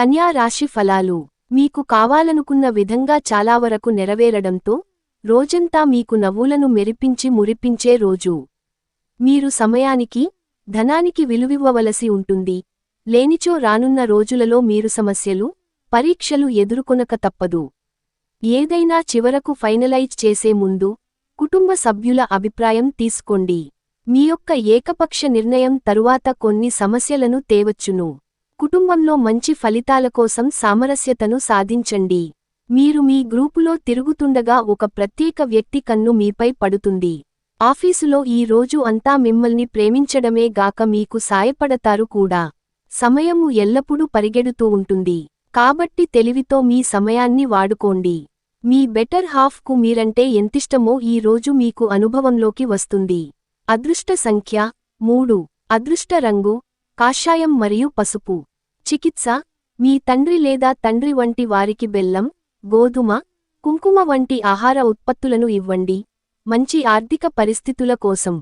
కన్యా రాశి ఫలాలు మీకు కావాలనుకున్న విధంగా చాలా వరకు నెరవేరడంతో రోజంతా మీకు నవ్వులను మెరిపించి మురిపించే రోజు. మీరు సమయానికి, ధనానికి విలువివ్వవలసి ఉంటుంది. లేనిచో రానున్న రోజులలో మీరు సమస్యలు, పరీక్షలు ఎదుర్కొనక తప్పదు. ఏదైనా చివరకు ఫైనలైజ్ చేసే ముందు కుటుంబ సభ్యుల అభిప్రాయం తీసుకోండి. మీ యొక్క ఏకపక్ష నిర్ణయం తరువాత కొన్ని సమస్యలను తేవచ్చును. కుటుంబంలో మంచి ఫలితాల కోసం సామరస్యతను సాధించండి. మీరు మీ గ్రూపులో తిరుగుతుండగా ఒక ప్రత్యేక వ్యక్తి కన్ను మీపై పడుతుంది. ఆఫీసులో ఈ రోజు అంతా మిమ్మల్ని ప్రేమించడమే గాక మీకు సాయపడతారు కూడా. సమయము ఎల్లప్పుడూ పరిగెడుతూ ఉంటుంది. కాబట్టి తెలివితో మీ సమయాన్ని వాడుకోండి. మీ బెటర్ హాఫ్కు మీరంటే ఎంతిష్టమో ఈ రోజు మీకు అనుభవంలోకి వస్తుంది. అదృష్ట సంఖ్య 3. అదృష్ట రంగు కాషాయం మరియు పసుపు. చికిత్స మీ తండ్రి లేదా తండ్రి వంటి వారికి బెల్లం, గోధుమ, కుంకుమ వంటి ఆహార ఉత్పత్తులను ఇవ్వండి. మంచి ఆర్థిక పరిస్థితుల కోసం